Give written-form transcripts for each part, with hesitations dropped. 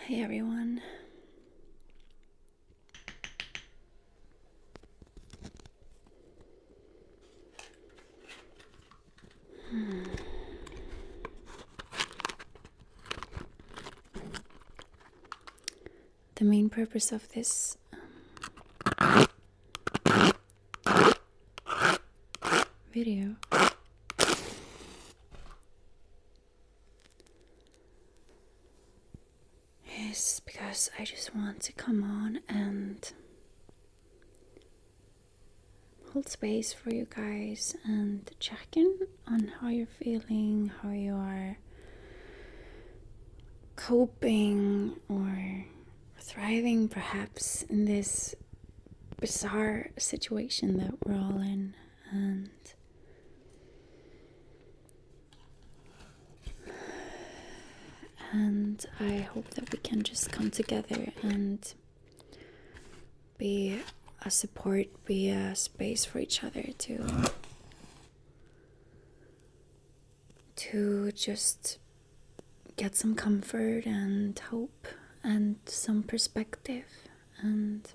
Hey everyone. The main purpose of this video is because I just want to come on and hold space for you guys and check in on how you're feeling, how you are coping or thriving perhaps in this bizarre situation that we're all in. And I hope that we can just come together and be a support, be a space for each other to just get some comfort and hope and some perspective. And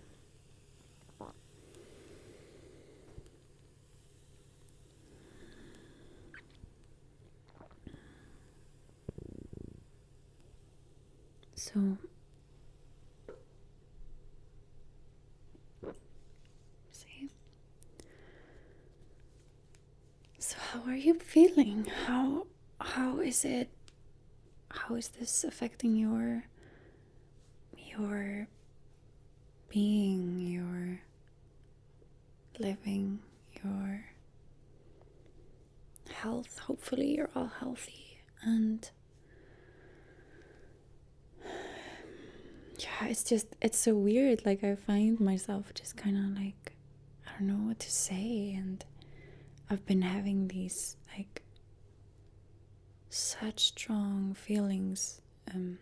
so how are you feeling? How is it? How is this affecting your being, your living, your health? Hopefully you're all healthy. And yeah, it's so weird. Like, I find myself just kind of like, I don't know what to say. And I've been having these like such strong feelings and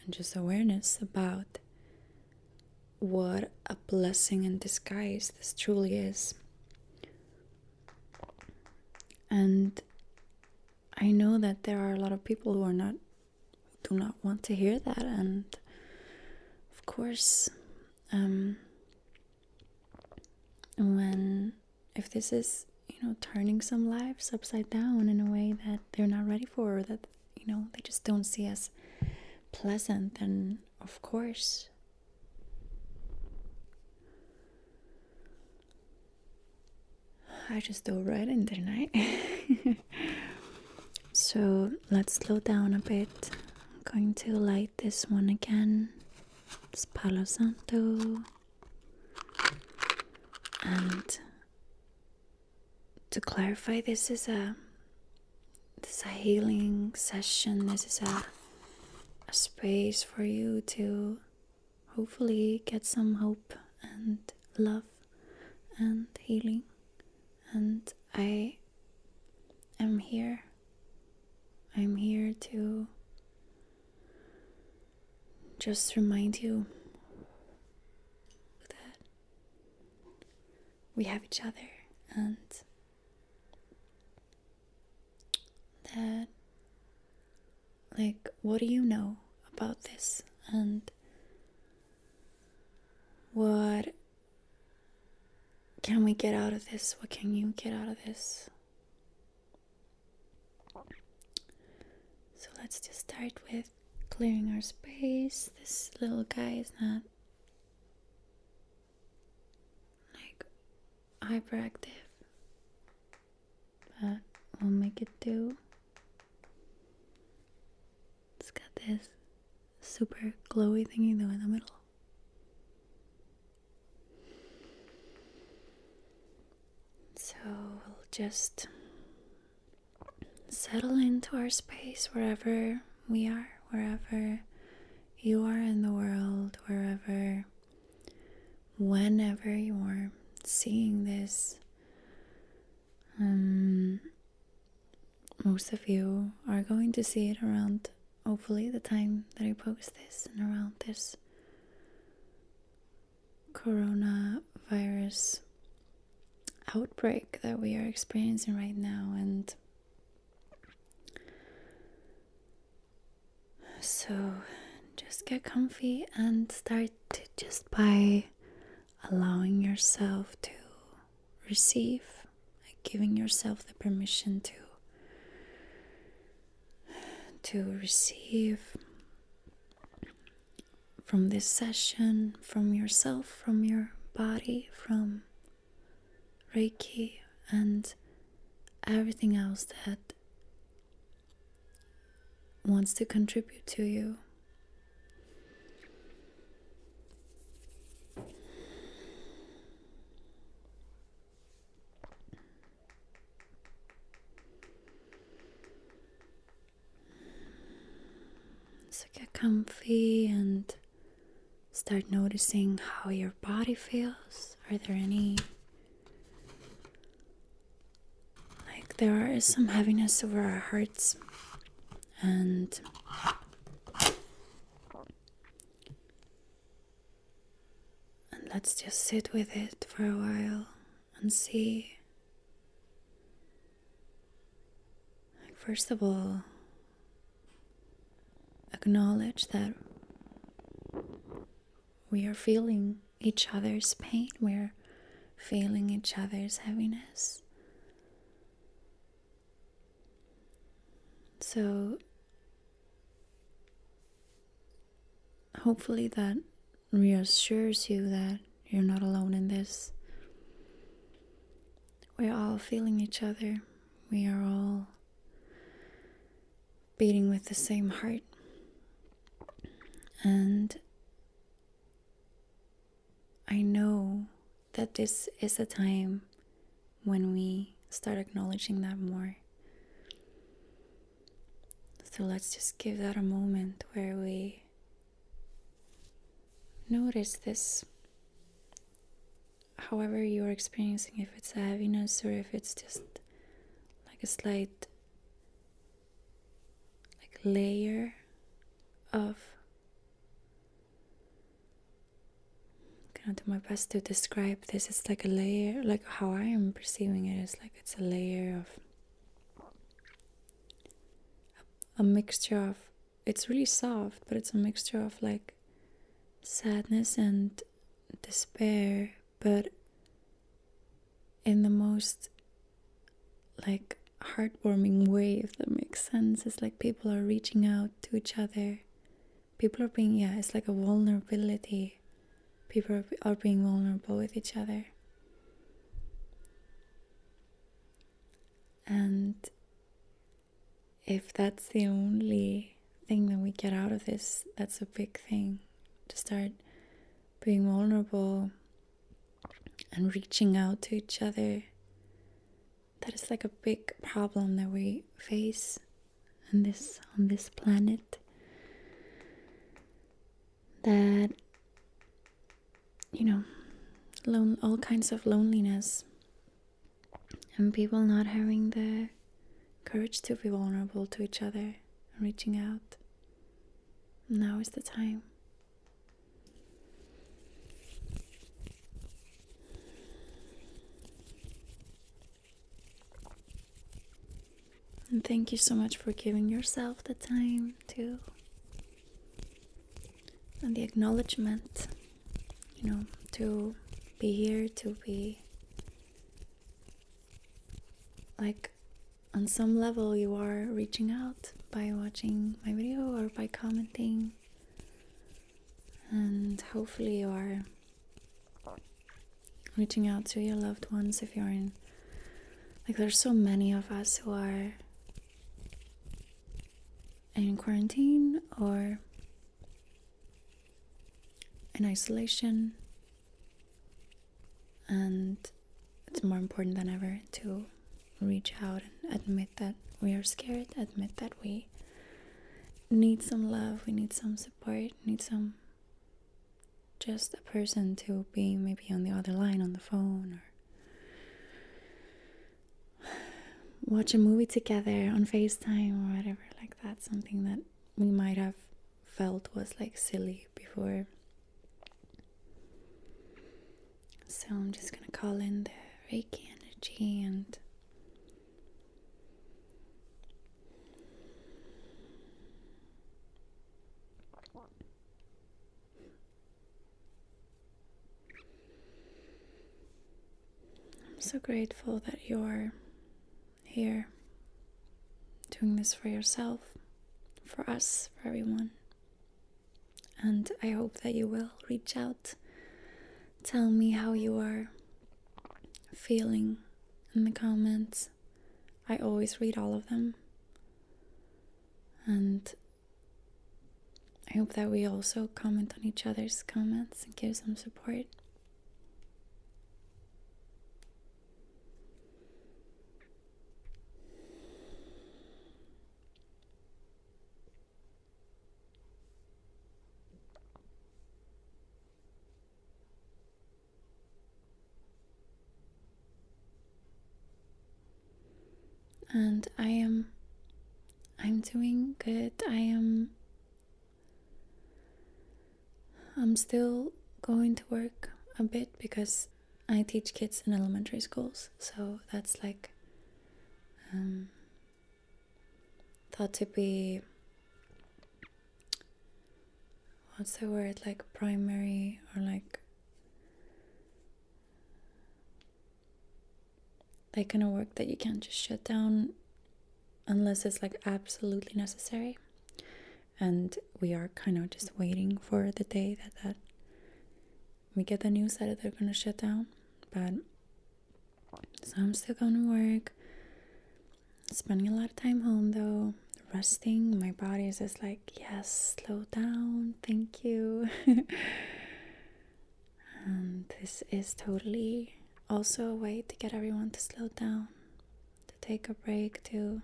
just awareness about what a blessing in disguise this truly is. And I know that there are a lot of people who do not want to hear that. And of course, if this is, turning some lives upside down in a way that they're not ready for, or that, they just don't see as pleasant, then of course I just dove right in, didn't I? So let's slow down a bit. I'm going to light this one again. It's Palo Santo. And to clarify, this is a healing session. This is a space for you to hopefully get some hope and love and healing. And I am here. I'm here to just remind you that we have each other, and that, like, what do you know about this? And what can we get out of this? What can you get out of this? So let's just start with clearing our space. This little guy is not like hyperactive, but we'll make it do. It's got this super glowy thingy though in the middle. So we'll just settle into our space wherever we are, wherever you are in the world, whenever you are seeing this. Most of you are going to see it around, hopefully, the time that I post this, and around this coronavirus outbreak that we are experiencing right now. And so just get comfy and start to just by allowing yourself to receive, like giving yourself the permission to receive from this session, from yourself, from your body, from Reiki, and everything else that wants to contribute to you. So get comfy and start noticing how your body feels. Are there any, like there is some heaviness over our hearts, and let's just sit with it for a while and see. Like, first of all, acknowledge that we are feeling each other's pain, we're feeling each other's heaviness. So hopefully that reassures you that you're not alone in this. We're all feeling each other. We are all beating with the same heart. And I know that this is a time when we start acknowledging that more. So let's just give that a moment where we notice this, however you're experiencing, if it's a heaviness or if it's just like a slight like layer of, I'm gonna do my best to describe this. It's like a layer, like how I am perceiving it is like it's a layer of a mixture of, it's really soft, but it's a mixture of like sadness and despair, but in the most like heartwarming way, if that makes sense. It's like people are reaching out to each other. People are being, it's like a vulnerability. People are being vulnerable with each other. And if that's the only thing that we get out of this, that's a big thing. To start being vulnerable and reaching out to each other. That is like a big problem that we face on this planet. That, all kinds of loneliness and people not having the courage to be vulnerable to each other and reaching out. Now is the time. And thank you so much for giving yourself the time to, and the acknowledgement, to be here, to be like, on some level you are reaching out by watching my video or by commenting, and hopefully you are reaching out to your loved ones if you're in, like, there's so many of us who are in quarantine or in isolation, and it's more important than ever to reach out and admit that we are scared, admit that we need some love, we need some support, need some, just a person to be maybe on the other line on the phone, or watch a movie together on FaceTime or whatever like that. Something that we might have felt was like silly before. So I'm just gonna call in the Reiki energy and so grateful that you're here doing this for yourself, for us, for everyone. And I hope that you will reach out. Tell me how you are feeling in the comments. I always read all of them. And I hope that we also comment on each other's comments and give some support. And I'm doing good. I'm still going to work a bit because I teach kids in elementary schools, so that's like thought to be, what's the word, like primary, or like that kind of work that you can't just shut down unless it's like absolutely necessary. And we are kind of just waiting for the day that we get the news that they're gonna shut down. But so I'm still going to work, spending a lot of time home though, resting. My body is just like, yes, slow down, thank you. And this is totally also a way to get everyone to slow down, to take a break, to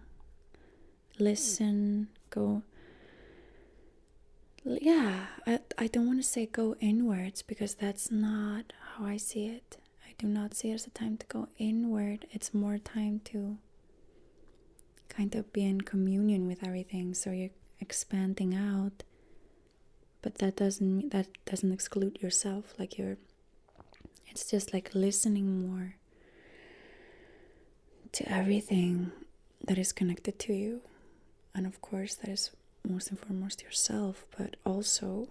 listen, go. Yeah, I don't want to say go inwards, because that's not how I see it. I do not see it as a time to go inward. It's more time to kind of be in communion with everything. So you're expanding out, but that doesn't exclude yourself. Like it's just like listening more to everything that is connected to you. And of course, that is most and foremost yourself, but also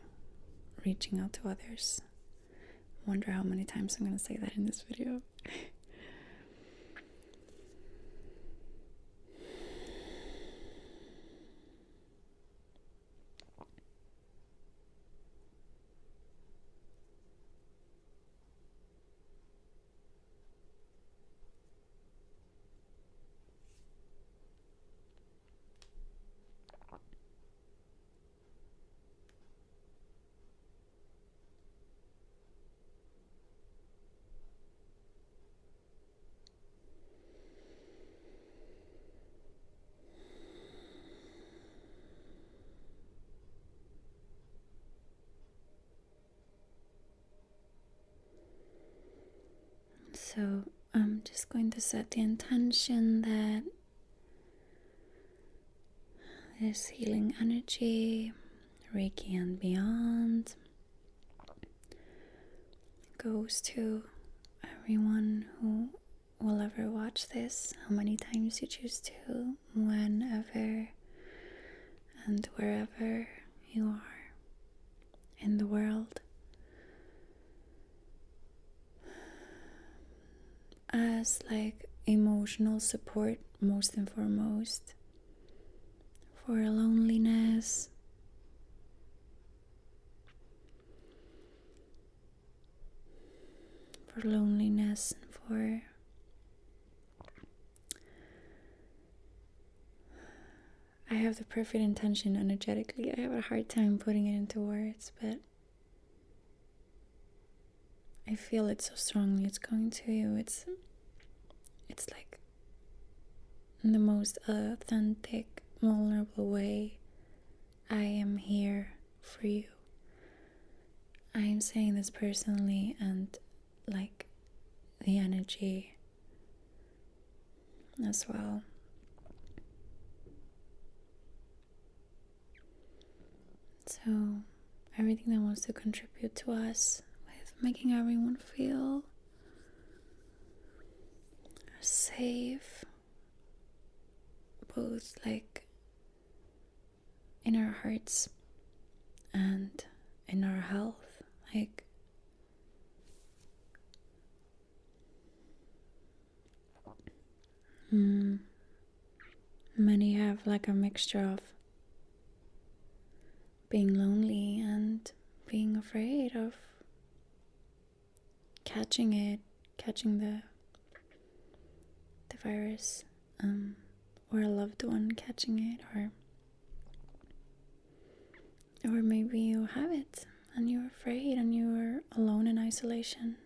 reaching out to others. Wonder how many times I'm going to say that in this video. So I'm just going to set the intention that this healing energy, Reiki and beyond, goes to everyone who will ever watch this, how many times you choose to, whenever and wherever you are in the world, as like emotional support most and foremost, for loneliness, and for I have the perfect intention energetically. I have a hard time putting it into words, but I feel it so strongly. It's going to you. It's like in the most authentic, vulnerable way. I am here for you. I am saying this personally, and like the energy as well. So everything that wants to contribute to us with making everyone feel safe, both like in our hearts and in our health, like Mm, many have like a mixture of being lonely and being afraid of catching the virus, or a loved one catching it, or maybe you have it and you're afraid and you're alone in isolation.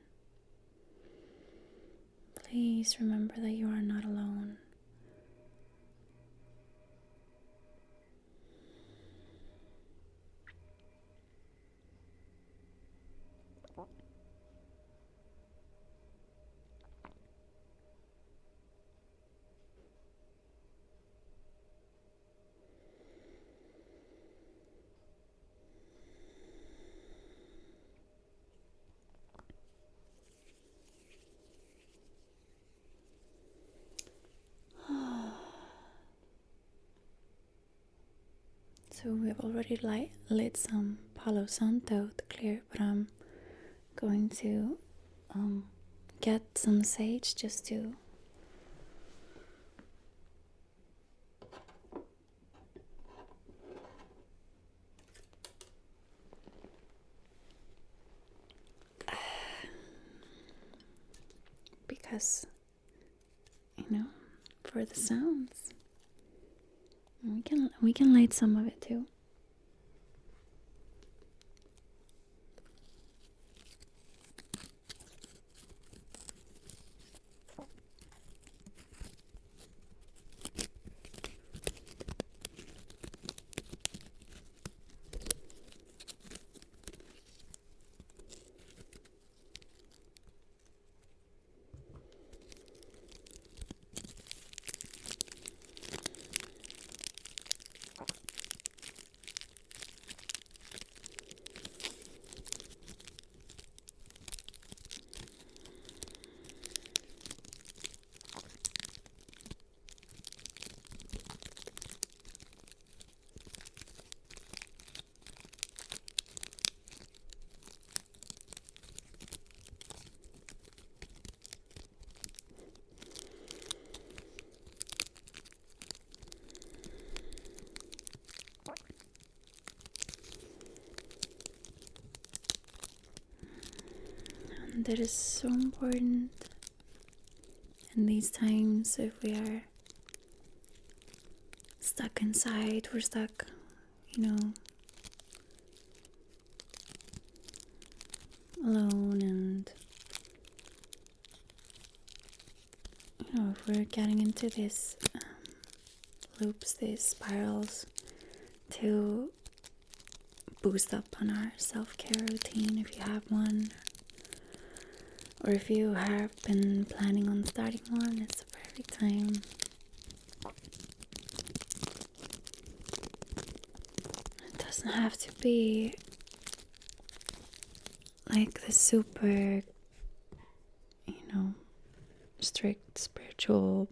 Please remember that you are not alone. So we've already lit some Palo Santo to clear, but I'm going to get some sage just to because, for the sounds. We can light some of it too. And that is so important in these times. If we are stuck inside, we're stuck, alone, and if we're getting into this loops, these spirals, to boost up on our self-care routine, if you have one, or if you have been planning on starting one, it's a perfect time. It doesn't have to be like the super, strict spiritual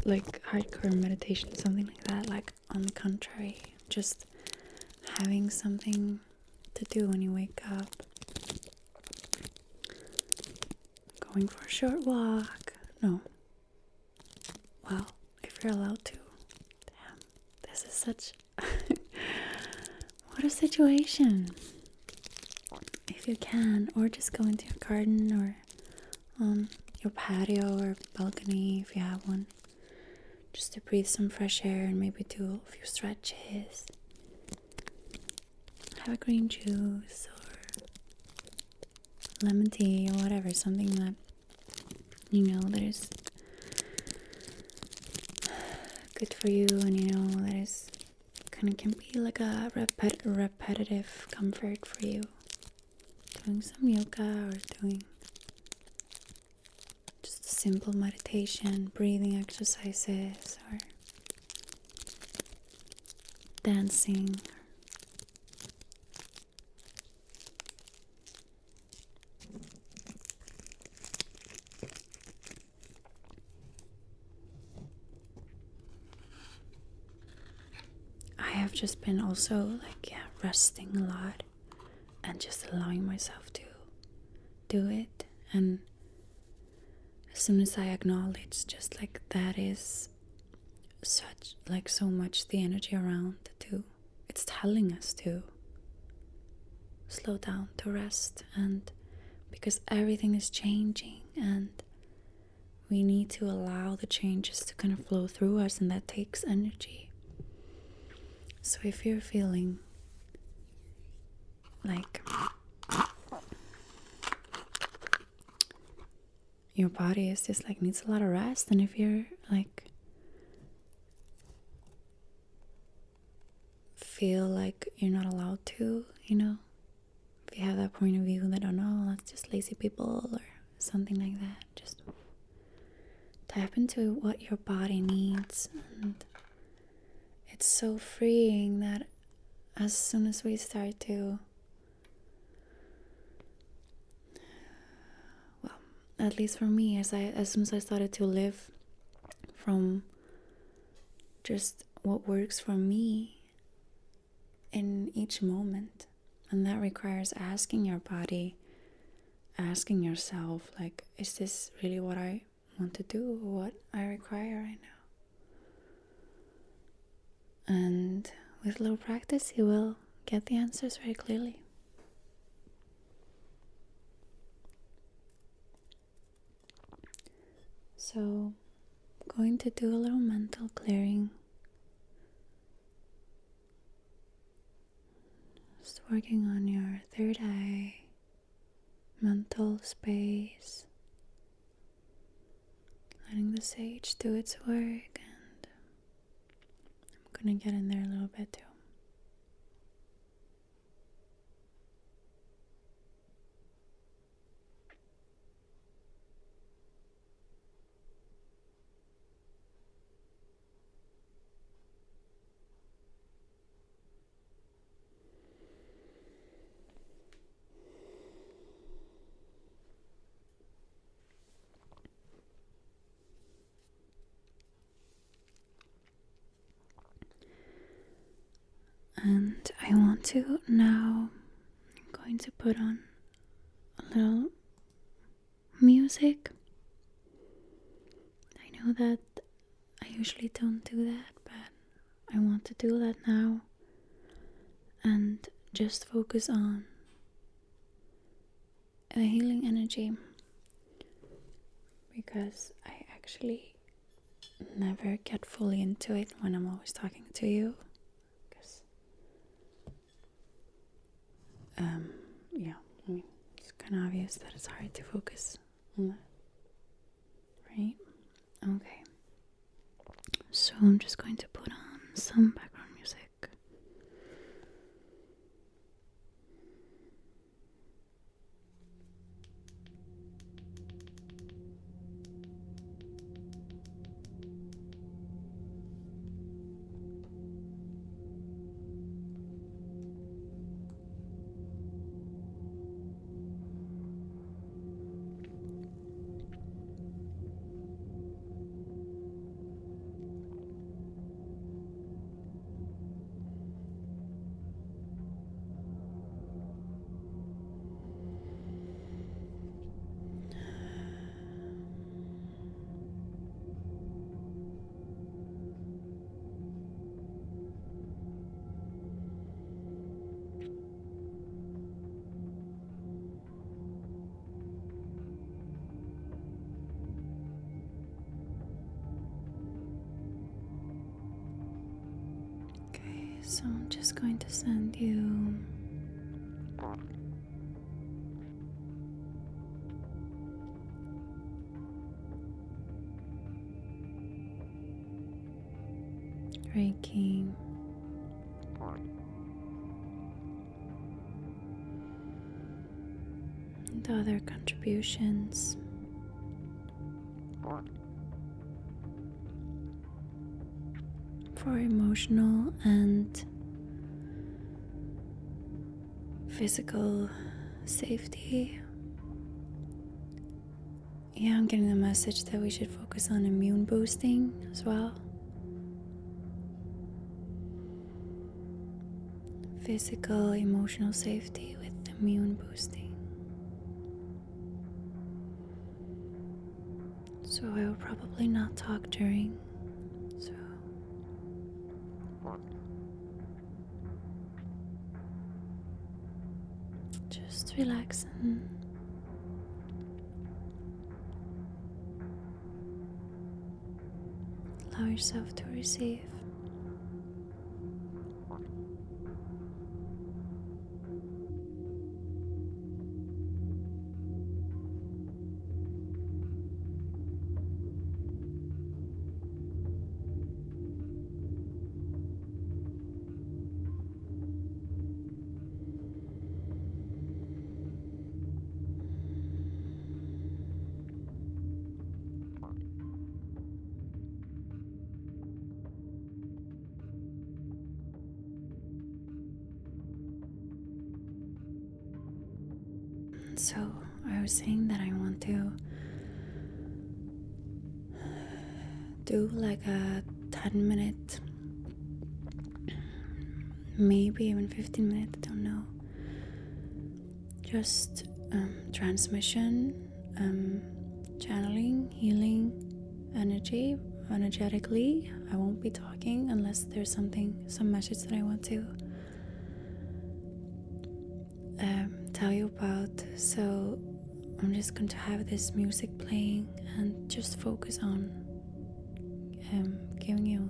like hardcore meditation, something like that. Like, on the contrary, just having something to do when you wake up, going for a short walk. No, well, if you're allowed to. Damn, this is such what a situation. If you can, or just go into your garden or your patio or balcony if you have one, just to breathe some fresh air and maybe do a few stretches. Have a green juice or lemon tea or whatever, something that that is good for you, and that is can be like a repetitive comfort for you. Doing some yoga or doing just a simple meditation, breathing exercises, or dancing. I have just been also resting a lot and just allowing myself to do it. And as soon as I acknowledge just like that is such, like so much the energy around to, it's telling us to slow down, to rest, and because everything is changing and we need to allow the changes to kind of flow through us, and that takes energy. So if you're feeling like your body is just like needs a lot of rest, and if you're like feel like you're not allowed to, you know, if you have that point of view that, oh no, that's just lazy people or something like that, just tap into what your body needs. And it's so freeing that as soon as we start to, well, at least for me, as soon as I started to live from just what works for me in each moment, and that requires asking your body, asking yourself, like, is this really what I want to do, or what I require right now? And with a little practice, you will get the answers very clearly. So, I'm going to do a little mental clearing. Just working on your third eye, mental space, letting the sage do its work, and I'm gonna get in there a little bit too. And I want to now, I'm going to put on a little music. I know that I usually don't do that, but I want to do that now and just focus on a healing energy, because I actually never get fully into it when I'm always talking to you. Yeah, I mean, it's kind of obvious that it's hard to focus on that, right? Okay, so I'm just going to put on some background music. So I'm just going to send you Reiki, and other contributions. For emotional and physical safety. Yeah, I'm getting the message that we should focus on immune boosting as well. Physical, emotional safety with immune boosting. So I will probably not talk during. So just relax and allow yourself to receive. So I was saying that I want to do like a 10-minute, maybe even 15 minutes, I don't know, just transmission, channeling, healing energetically. I won't be talking unless there's some message that I want to tell you about. So I'm just going to have this music playing and just focus on giving you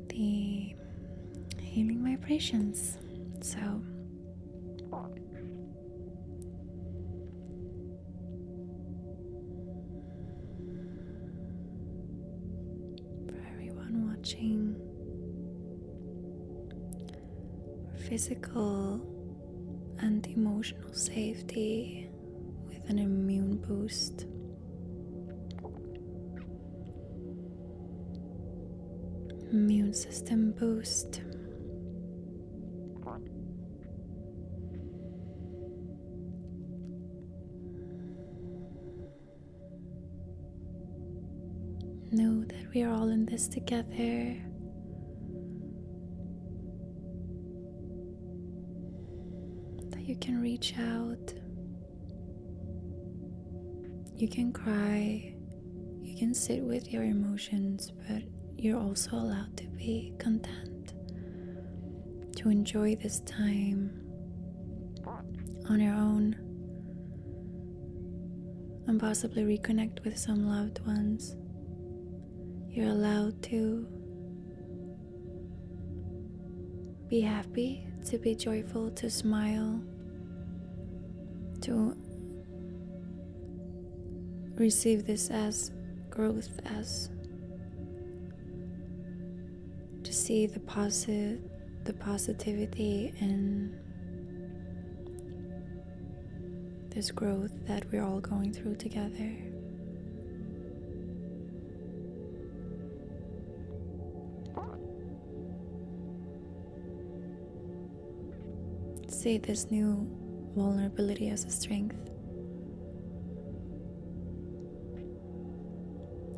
the healing vibrations. So for everyone watching, physical and emotional safety with an immune boost, immune system boost, know that we are all in this together. That you can reach out, you can cry, you can sit with your emotions, but you're also allowed to be content, to enjoy this time on your own, and possibly reconnect with some loved ones. You're allowed to be happy, to be joyful, to smile, to receive this as growth, as to see the positivity in this growth that we're all going through together. See this new vulnerability as a strength,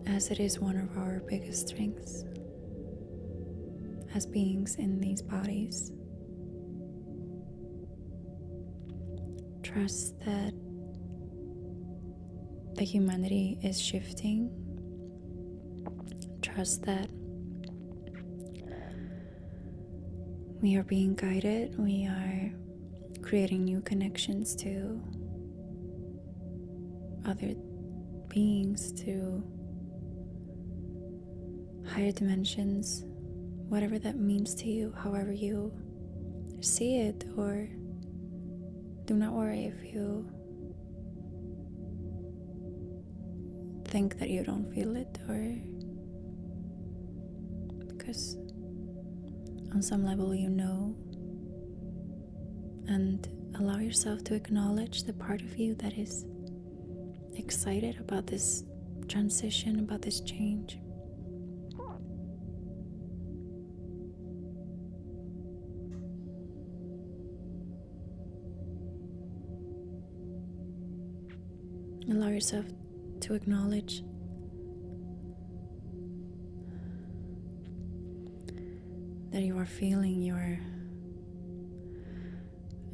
as it is one of our biggest strengths as beings in these bodies. Trust that the humanity is shifting. Trust that we are being guided. We are creating new connections to other beings, to higher dimensions, whatever that means to you, however you see it. Or do not worry if you think that you don't feel it, or because on some level you know. And allow yourself to acknowledge the part of you that is excited about this transition, about this change. Allow yourself to acknowledge that you are feeling you're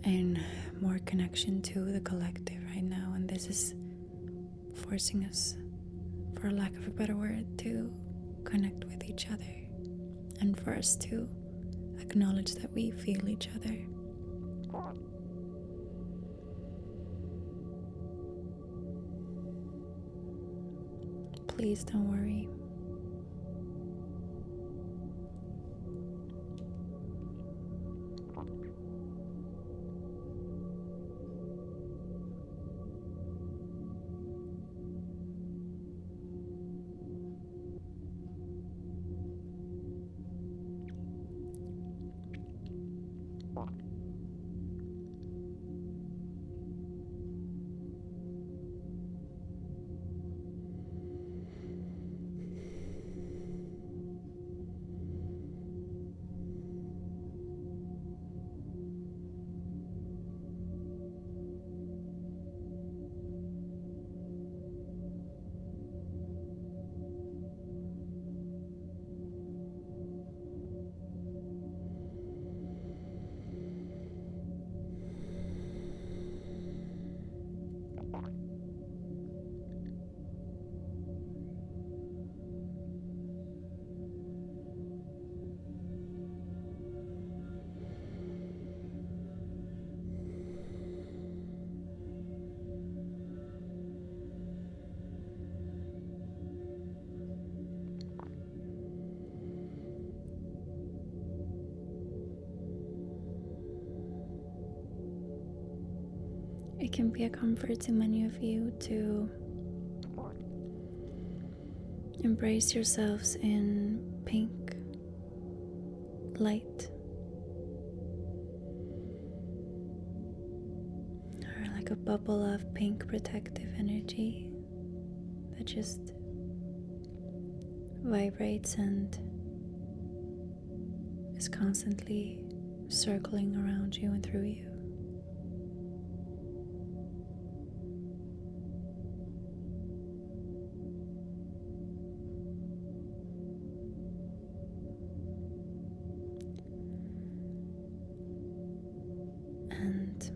in more connection to the collective right now, and this is forcing us, for lack of a better word, to connect with each other and for us to acknowledge that we feel each other. Please don't worry. It can be a comfort to many of you to embrace yourselves in pink light, or like a bubble of pink protective energy that just vibrates and is constantly circling around you and through you. And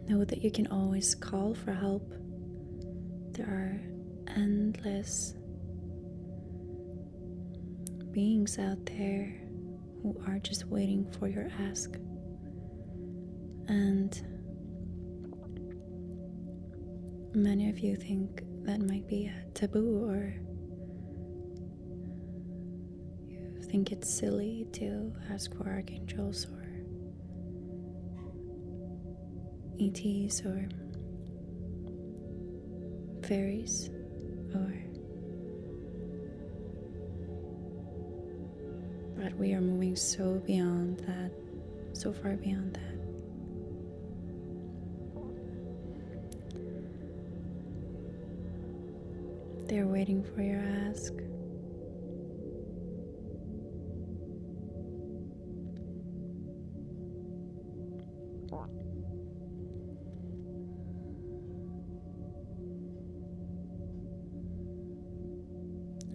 know that you can always call for help. There are endless beings out there who are just waiting for your ask. And many of you think that might be a taboo, or you think it's silly to ask for archangels or ETs or fairies, but we are moving so beyond that, so far beyond that. They're waiting for your ask.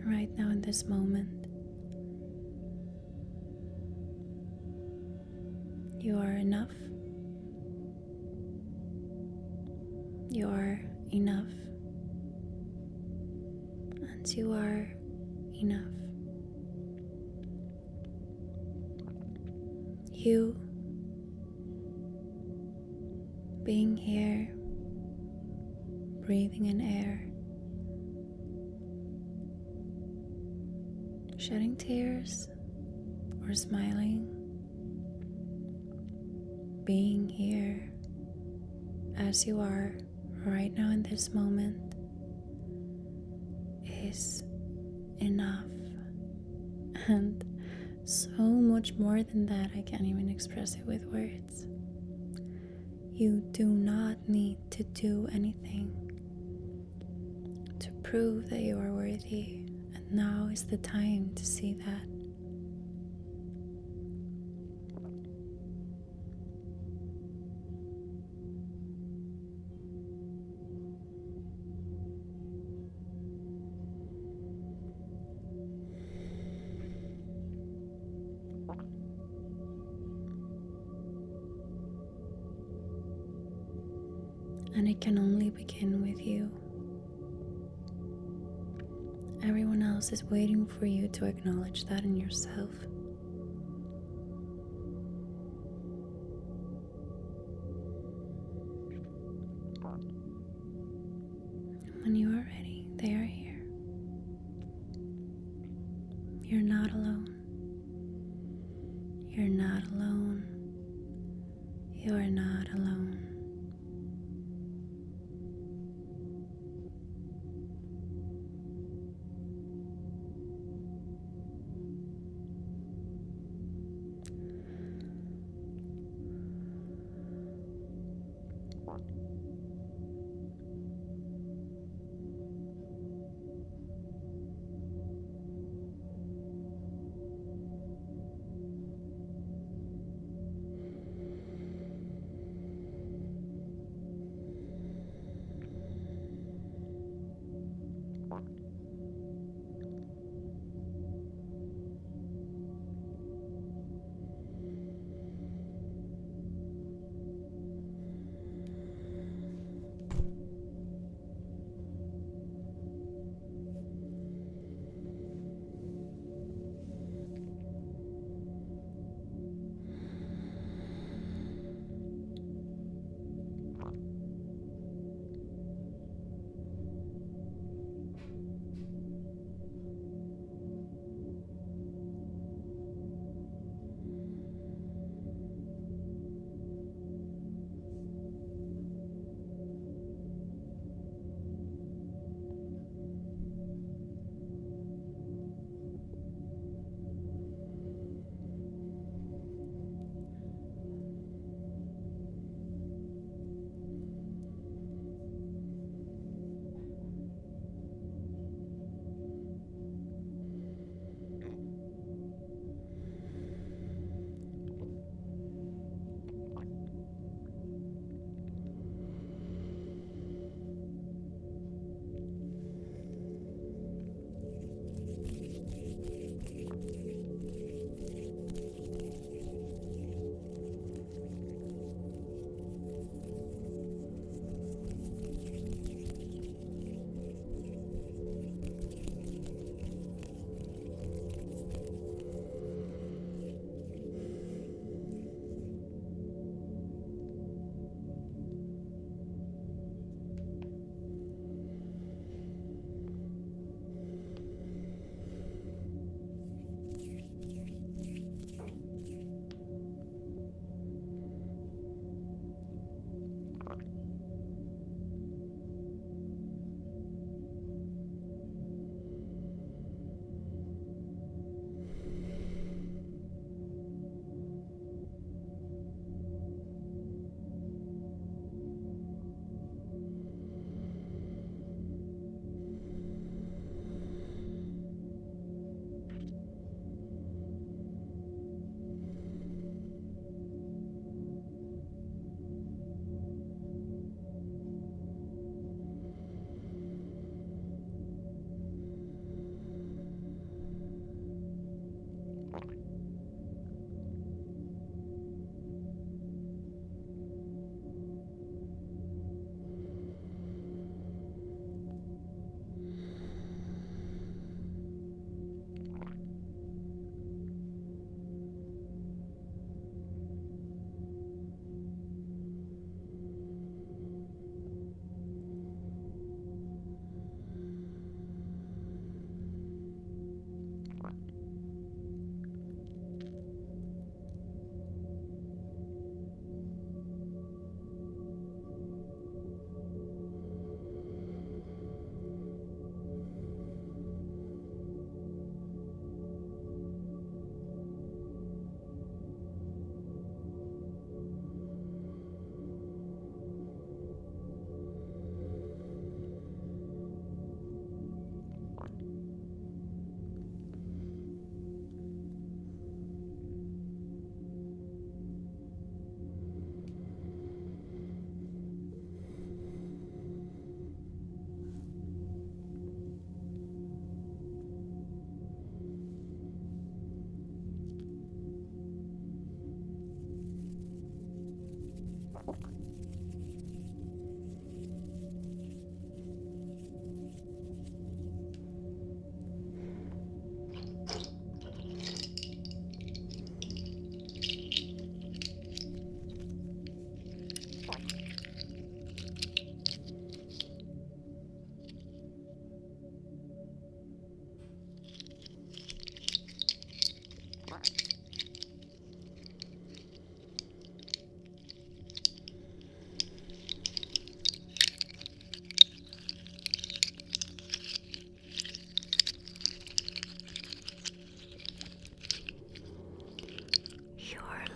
Right now in this moment, you are enough. You are enough. And you are enough. You being here, breathing in air, shedding tears or smiling, being here as you are right now in this moment is enough. And so much more than that, I can't even express it with words. You do not need to do anything to prove that you are worthy, and now is the time to see that. And it can only begin with you. Everyone else is waiting for you to acknowledge that in yourself. When you are ready, they are here. You're not alone. You're not alone. You're not alone.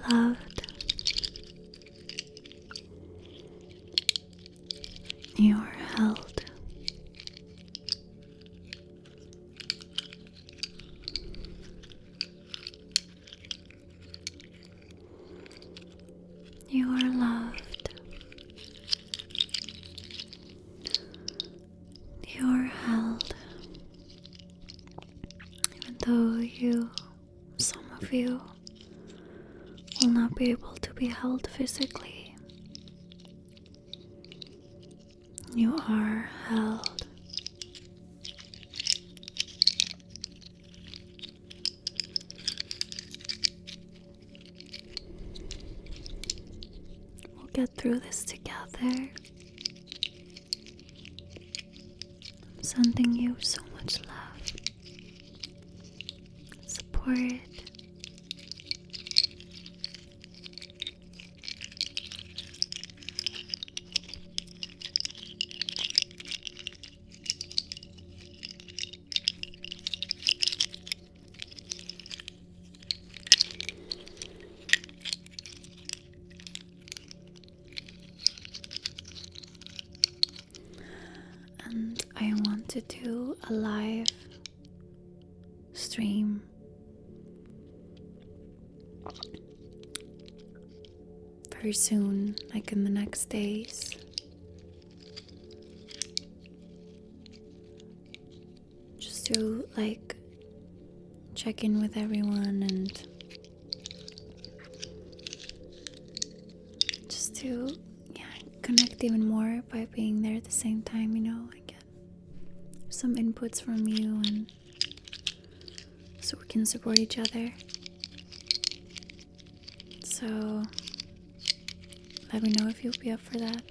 loved. You are held. You are loved. You are held. Even though some of you will not be able to be held physically, you are held. We'll get through this together. I'm sending you so much love, support. And I want to do a live stream very soon, like in the next days. Just to like check in with everyone and just to connect even more by being there at the same time, I get some inputs from you and so we can support each other. So let me know if you'll be up for that.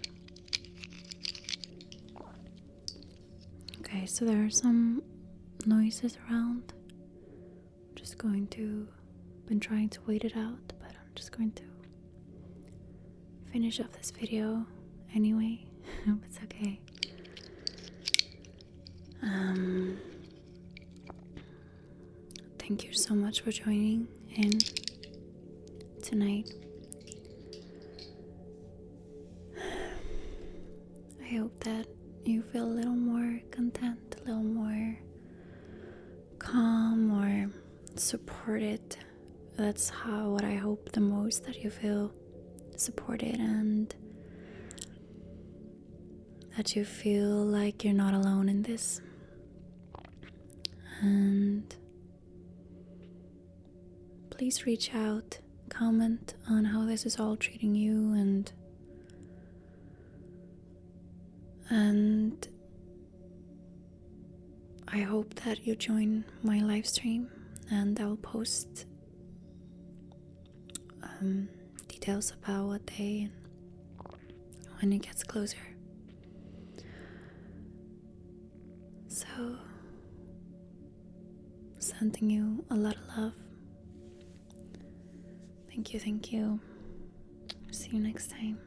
Okay, so there are some noises around. I'm just going to, been trying to wait it out, but I'm just going to finish off this video anyway. It's okay. Thank you so much for joining in tonight. I hope that you feel a little more content, a little more calm or supported. That's what I hope the most, that you feel supported and that you feel like you're not alone in this. And please reach out, comment on how this is all treating you, and I hope that you join my live stream, and I'll post details about what day and when it gets closer. So, sending you a lot of love. Thank you. See you next time.